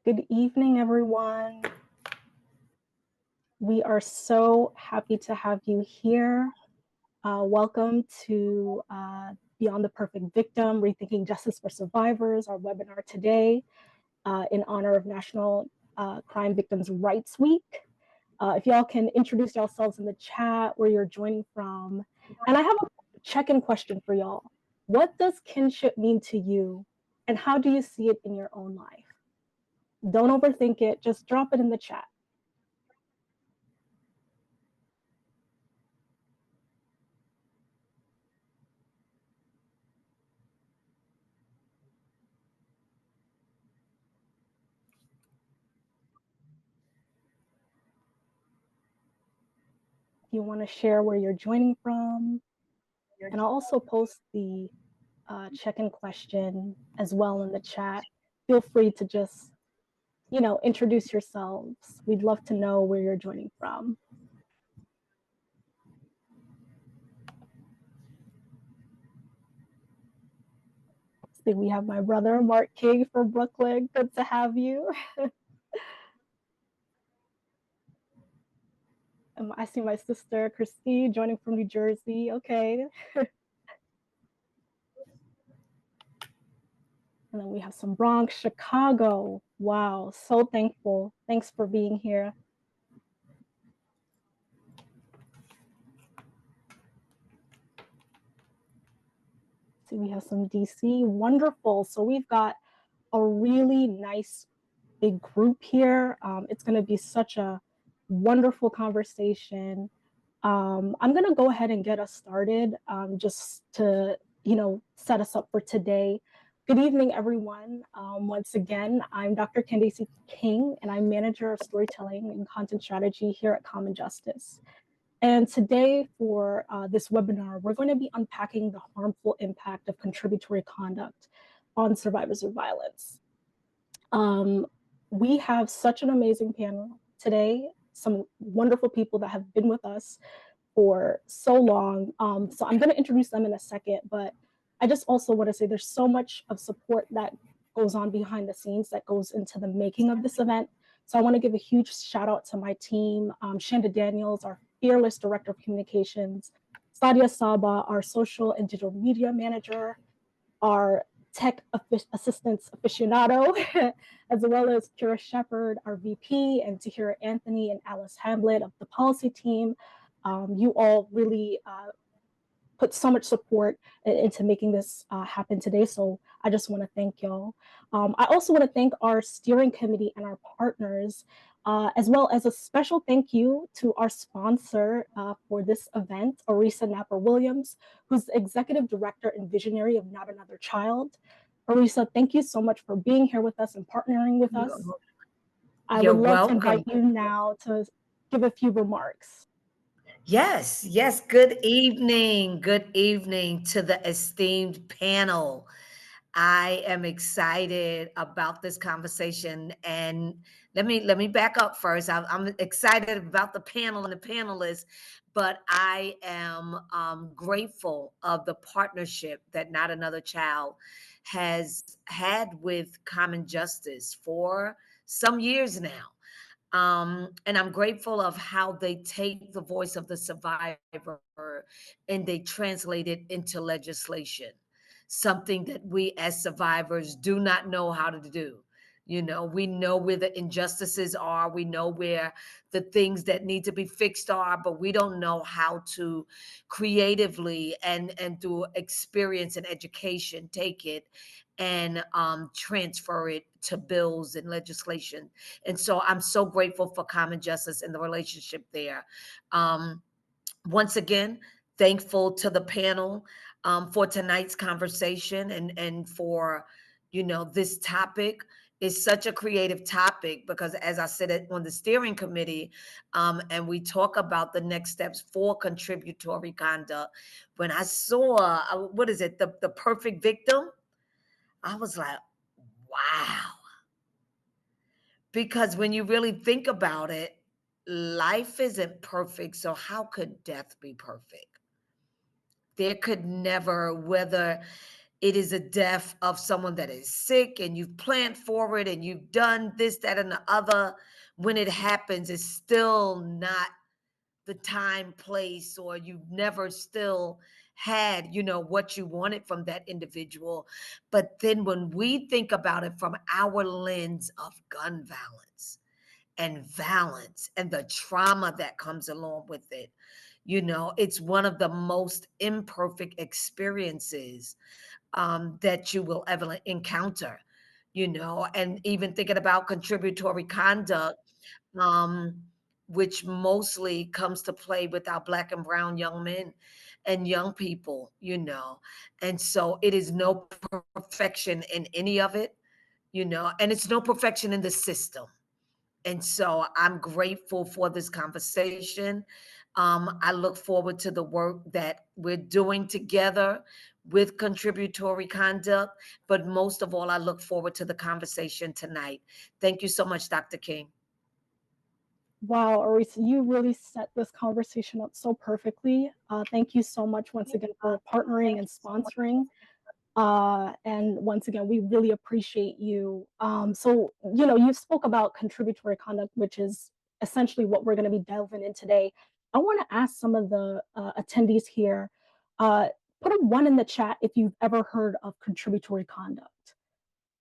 Good evening, everyone. We are so happy to have you here. Welcome to Beyond the Perfect Victim, Rethinking Justice for Survivors, our webinar today in honor of National Crime Victims' Rights Week. If y'all can introduce yourselves in the chat, where you're joining from. And I have a check-in question for y'all. What does kinship mean to you, and how do you see it in your own life? Don't overthink it, just drop it in the chat. If you want to share where you're joining from, and I'll also post the check-in question as well in the chat. Feel free to just, introduce yourselves. We'd love to know where you're joining from. See, we have my brother, Mark King from Brooklyn. Good to have you. I see my sister, Christy, joining from New Jersey. Okay. And then we have some Bronx, Chicago. Wow, so thankful. Thanks for being here. See, we have some DC. Wonderful. So we've got a really nice big group here. It's going to be such a wonderful conversation. I'm going to go ahead and get us started just to, set us up for today. Good evening, everyone. Once again, I'm Dr. Candace King, and I'm Manager of Storytelling and Content Strategy here at Common Justice. And today for this webinar, we're going to be unpacking the harmful impact of contributory conduct on survivors of violence. We have such an amazing panel today, some wonderful people that have been with us for so long. So I'm going to introduce them in a second, but I just also want to say there's so much of support that goes on behind the scenes that goes into the making of this event. So I want to give a huge shout out to my team, Shanda Daniels, our fearless Director of Communications, Sadia Saba, our social and digital media manager, our tech assistance aficionado, as well as Kira Shepard, our VP, and Tahira Anthony and Alice Hamlet of the policy team. You all really put so much support into making this happen today. So I just want to thank y'all. I also want to thank our steering committee and our partners, as well as a special thank you to our sponsor for this event, Arisa Napper-Williams, who's the Executive Director and Visionary of Not Another Child. Arisa, thank you so much for being here with us and partnering with us. I would love to invite you now to give a few remarks. Yes. Good evening to the esteemed panel. I am excited about this conversation, and let me back up first. I'm excited about the panel and the panelists, but I am grateful of the partnership that Not Another Child has had with Common Justice for some years now. And I'm grateful of how they take the voice of the survivor and they translate it into legislation, something that we as survivors do not know how to do. We know where the injustices are. We know where the things that need to be fixed are, but we don't know how to creatively and through experience and education take it and transfer it to bills and legislation. And so I'm so grateful for Common Justice and the relationship there. Once again, thankful to the panel for tonight's conversation and for, this topic is such a creative topic because, as I said on the steering committee, and we talk about the next steps for contributory conduct, when I saw, the perfect victim, I was like, wow. Because when you really think about it, life isn't perfect. So how could death be perfect? There could never, whether It is a death of someone that is sick and you've planned for it and you've done this, that, and the other. When it happens, it's still not the time, place, or you've never still had, what you wanted from that individual. But then when we think about it from our lens of gun violence and the trauma that comes along with it, it's one of the most imperfect experiences that you will ever encounter, and even thinking about contributory conduct, um, which mostly comes to play with our Black and brown young men and young people, and so it is no perfection in any of it, and it's no perfection in the system. And so I'm grateful for this conversation. I look forward to the work that we're doing together with contributory conduct. But most of all, I look forward to the conversation tonight. Thank you so much, Dr. King. Wow, Arisa, you really set this conversation up so perfectly. Thank you so much once again for partnering and sponsoring. And once again, we really appreciate you. So, you spoke about contributory conduct, which is essentially what we're going to be delving in today. I want to ask some of the attendees here, uh, put a one in the chat if you've ever heard of contributory conduct.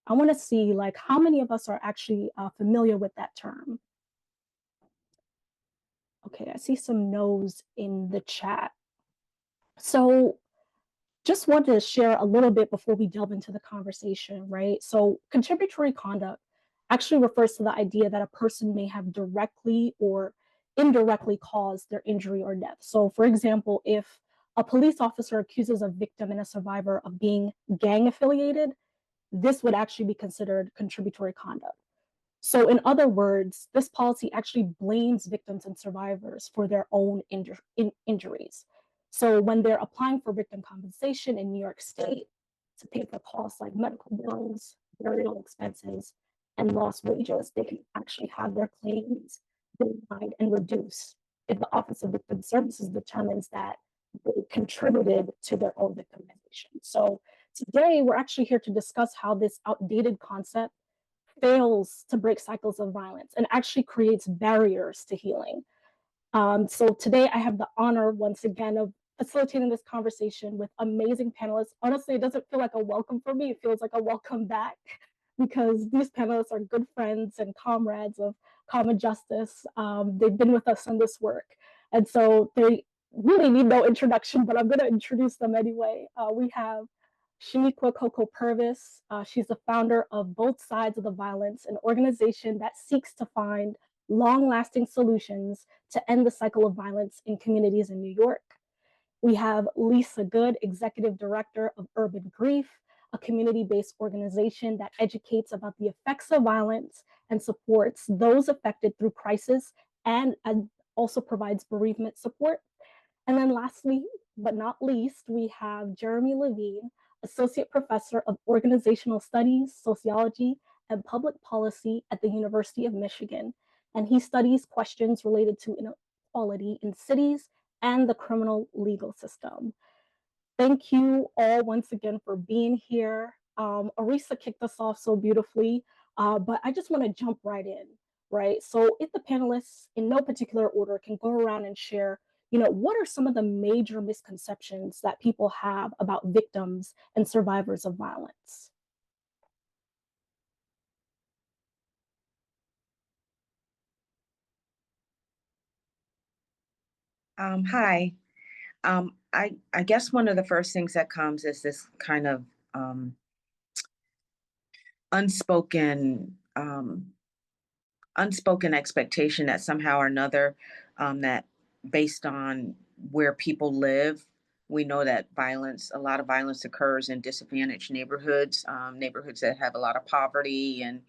I want to see like how many of us are actually familiar with that term. Okay, I see some no's in the chat. So just wanted to share a little bit before we delve into the conversation, right? So contributory conduct actually refers to the idea that a person may have directly or indirectly caused their injury or death. So for example, if a police officer accuses a victim and a survivor of being gang affiliated, this would actually be considered contributory conduct. So, in other words, this policy actually blames victims and survivors for their own injuries. So, when they're applying for victim compensation in New York State to pay for costs like medical bills, burial expenses, and lost wages, they can actually have their claims denied and reduced if the Office of Victim Services determines that they contributed to their own victimization. So, today we're actually here to discuss how this outdated concept fails to break cycles of violence and actually creates barriers to healing. So today I have the honor once again of facilitating this conversation with amazing panelists. Honestly, it doesn't feel like a welcome for me. It feels like a welcome back because these panelists are good friends and comrades of common justice. They've been with us in this work. And so they really need no introduction, but I'm going to introduce them anyway. We have Shaniqua Coco Purvis. She's the founder of Both Sides of the Violence, an organization that seeks to find long-lasting solutions to end the cycle of violence in communities in New York. We have Lisa Good, Executive Director of Urban Grief, a community-based organization that educates about the effects of violence and supports those affected through crisis and also provides bereavement support. And then lastly, but not least, we have Jeremy Levine, Associate Professor of Organizational Studies, Sociology, and Public Policy at the University of Michigan. And he studies questions related to inequality in cities and the criminal legal system. Thank you all once again for being here. Arisa kicked us off so beautifully, but I just want to jump right in, right? So if the panelists in no particular order can go around and share, what are some of the major misconceptions that people have about victims and survivors of violence? Hi. I guess one of the first things that comes is this kind of unspoken unspoken expectation that somehow or another, that based on where people live, we know that a lot of violence occurs in disadvantaged neighborhoods, neighborhoods that have a lot of poverty and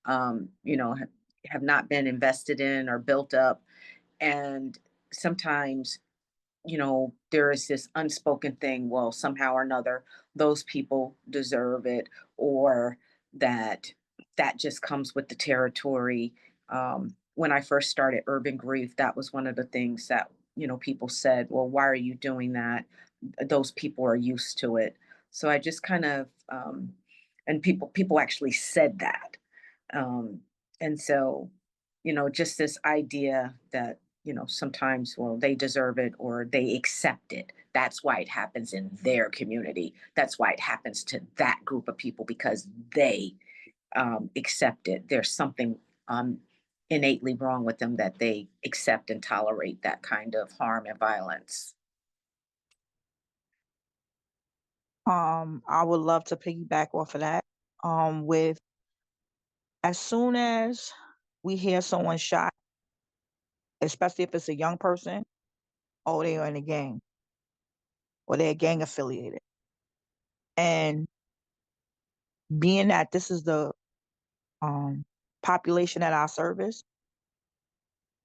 have not been invested in or built up, and sometimes there is this unspoken thing, well, somehow or another, those people deserve it, or that that just comes with the territory. When I first started Urban Grief, that was one of the things that, people said, well, why are you doing that? Those people are used to it. So I just kind of, and people actually said that. Um, and so, just this idea that, sometimes, well, they deserve it or they accept it. That's why it happens in their community. That's why it happens to that group of people because they accept it. There's something um, innately wrong with them that they accept and tolerate that kind of harm and violence. I would love to piggyback off of that. With as soon as we hear someone shot, especially if it's a young person, oh, they are in a gang or they're gang affiliated. And being that this is the um, population at our service,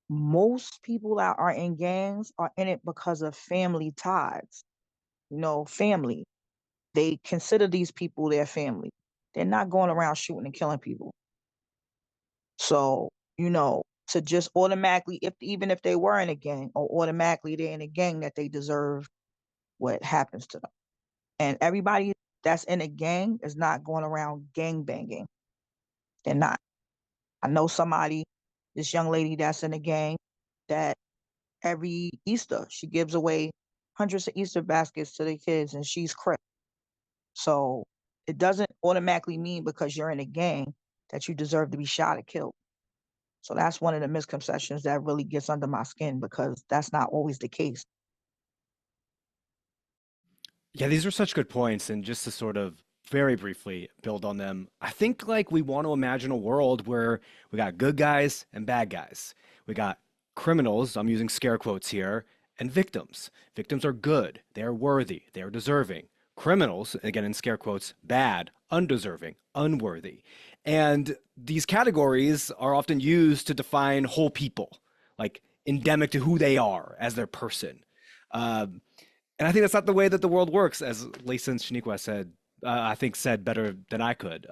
most people that are in gangs are in it because of family ties. Family. They consider these people their family. They're not going around shooting and killing people. So, to just automatically, if even if they were in a gang, or automatically they're in a gang, that they deserve what happens to them. And everybody that's in a gang is not going around gang banging. They're not. I know somebody, this young lady that's in a gang, that every Easter she gives away hundreds of Easter baskets to the kids, and she's crip. So it doesn't automatically mean because you're in a gang that you deserve to be shot or killed. So that's one of the misconceptions that really gets under my skin because that's not always the case. Yeah, these are such good points. And just to sort of very briefly build on them, I think like we want to imagine a world where we got good guys and bad guys. We got criminals, I'm using scare quotes here, and victims. Victims are good, they are worthy, they are deserving. Criminals, again in scare quotes, bad, undeserving, unworthy. And these categories are often used to define whole people, like endemic to who they are as their person. Um, and I think that's not the way that the world works, as Lisa and Shaniqua said. I think said better than I could.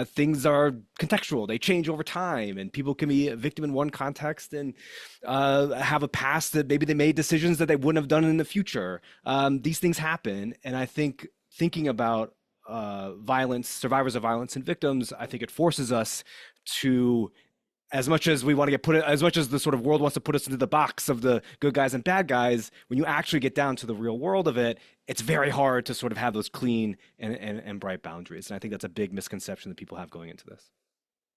Things are contextual; they change over time, and people can be a victim in one context and have a past that maybe they made decisions that they wouldn't have done in the future. These things happen, and I think thinking about violence, survivors of violence, and victims, I think it forces us to, as much as we want to get put, as much as the sort of world wants to put us into the box of the good guys and bad guys, when you actually get down to the real world of it, it's very hard to sort of have those clean and bright boundaries. And I think that's a big misconception that people have going into this.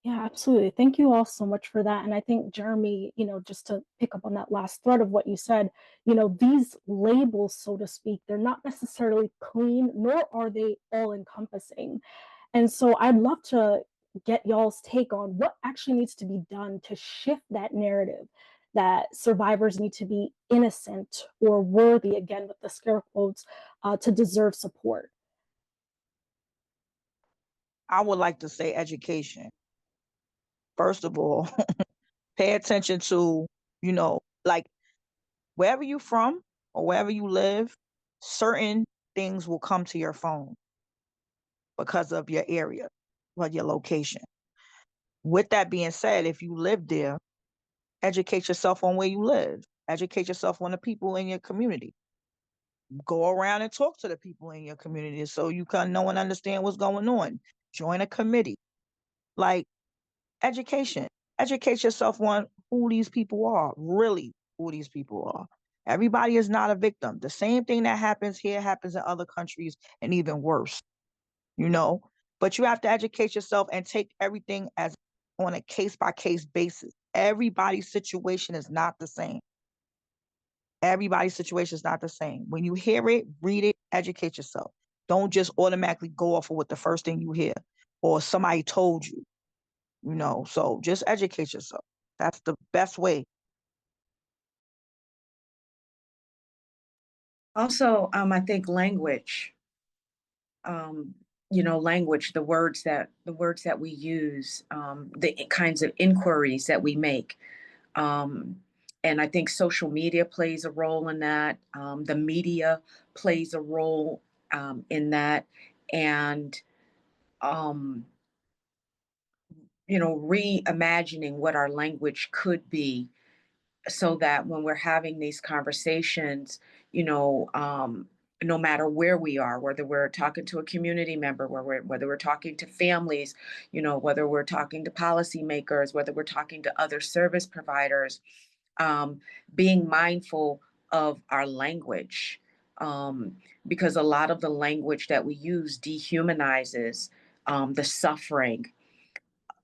Yeah, absolutely. Thank you all so much for that. And I think, Jeremy, just to pick up on that last thread of what you said, these labels, so to speak, they're not necessarily clean, nor are they all encompassing. And so I'd love to get y'all's take on what actually needs to be done to shift that narrative that survivors need to be innocent or worthy, again, with the scare quotes, to deserve support. I would like to say education. First of all, pay attention to, like wherever you're from or wherever you live, certain things will come to your phone because of your area or your location. With that being said, if you live there, educate yourself on where you live. Educate yourself on the people in your community. Go around and talk to the people in your community so you can know and understand what's going on. Join a committee. Like education. Educate yourself on who these people are, really who these people are. Everybody is not a victim. The same thing that happens here happens in other countries and even worse, you know? But you have to educate yourself and take everything as on a case by case basis. Everybody's situation is not the same. Everybody's situation is not the same. When you hear it, read it, educate yourself. Don't just automatically go off of what the first thing you hear or somebody told you, So just educate yourself. That's the best way. Also, I think language, language, the words that we use, the kinds of inquiries that we make. Um, and I think social media plays a role in that. The media plays a role in that. And, um, reimagining what our language could be so that when we're having these conversations, you know, um, no matter where we are, whether we're talking to a community member, whether we're talking to families, whether we're talking to policymakers, whether we're talking to other service providers, um, being mindful of our language, um, because a lot of the language that we use dehumanizes the suffering,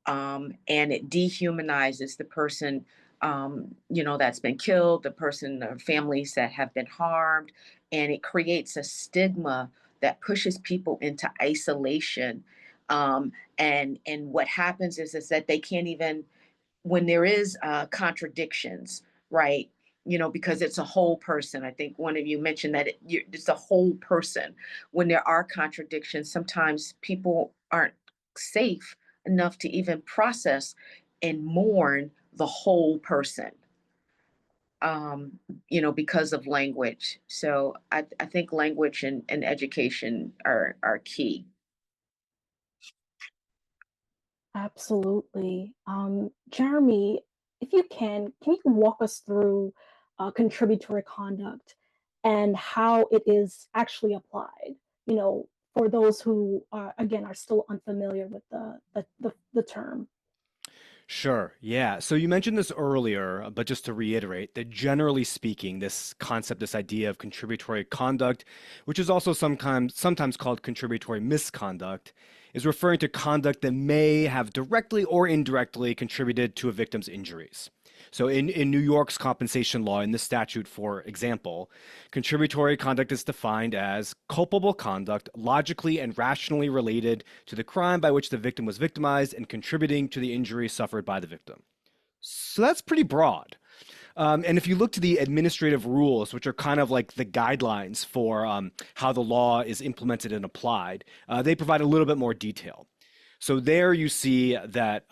and it dehumanizes the person, that's been killed, the person or families that have been harmed, and it creates a stigma that pushes people into isolation. And what happens is that they can't even, when there is contradictions, right? Because it's a whole person. I think one of you mentioned that it's a whole person. When there are contradictions, sometimes people aren't safe enough to even process and mourn the whole person, because of language. So I think language and education are key. Absolutely. Jeremy, if you can you walk us through contributory conduct and how it is actually applied? For those who are, again, are still unfamiliar with the term. Sure. Yeah. So you mentioned this earlier, but just to reiterate that generally speaking, this concept, this idea of contributory conduct, which is also sometimes called contributory misconduct, is referring to conduct that may have directly or indirectly contributed to a victim's injuries. So in New York's compensation law, in this statute, for example, contributory conduct is defined as culpable conduct logically and rationally related to the crime by which the victim was victimized and contributing to the injury suffered by the victim. So that's pretty broad. And if you look to the administrative rules, which are kind of like the guidelines for how the law is implemented and applied, they provide a little bit more detail. So there you see that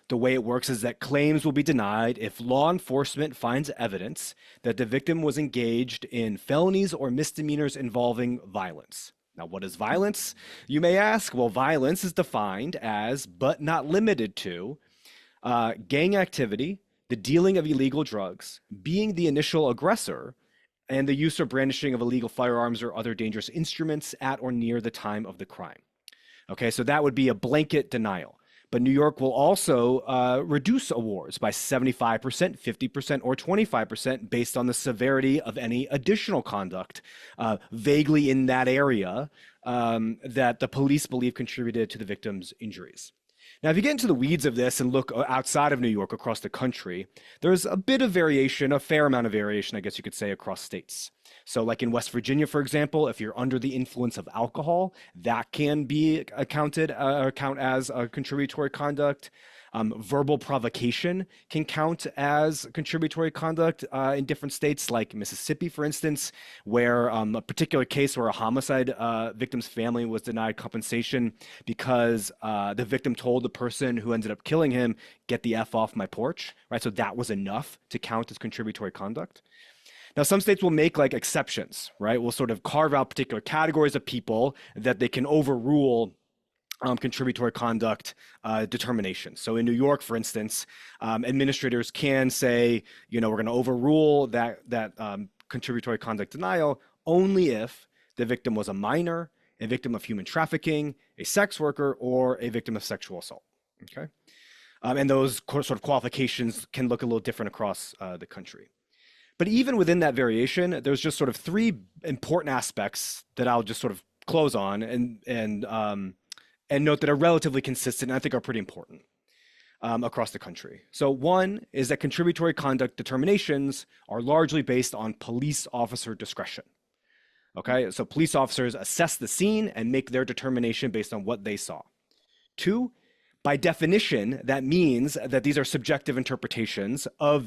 the way it works is that claims will be denied if law enforcement finds evidence that the victim was engaged in felonies or misdemeanors involving violence. Now, what is violence? You may ask. Well, violence is defined as, but not limited to, gang activity, the dealing of illegal drugs, being the initial aggressor, and the use or brandishing of illegal firearms or other dangerous instruments at or near the time of the crime. Okay, so that would be a blanket denial. But New York will also reduce awards by 75%, 50%, or 25% based on the severity of any additional conduct vaguely in that area that the police believe contributed to the victim's injuries. Now, if you get into the weeds of this and look outside of New York across the country, there's a bit of variation, a fair amount of variation, I guess you could say, across states. So like in West Virginia, for example, if you're under the influence of alcohol, that can be count as a contributory conduct. Verbal provocation can count as contributory conduct in different states, like Mississippi, for instance, where a particular case where a homicide victim's family was denied compensation because the victim told the person who ended up killing him, "Get the F off my porch," right? So that was enough to count as contributory conduct. Now, some states will make like exceptions, right? We'll sort of carve out particular categories of people that they can overrule contributory conduct determinations. So in New York, for instance, administrators can say, we're going to overrule that contributory conduct denial only if the victim was a minor, a victim of human trafficking, a sex worker, or a victim of sexual assault. Okay, and those sort of qualifications can look a little different across the country. But even within that variation, there's just sort of three important aspects that I'll just sort of close on and note that are relatively consistent and I think are pretty important across the country. So one is that contributory conduct determinations are largely based on police officer discretion. Okay, so police officers assess the scene and make their determination based on what they saw. Two, by definition, that means that these are subjective interpretations of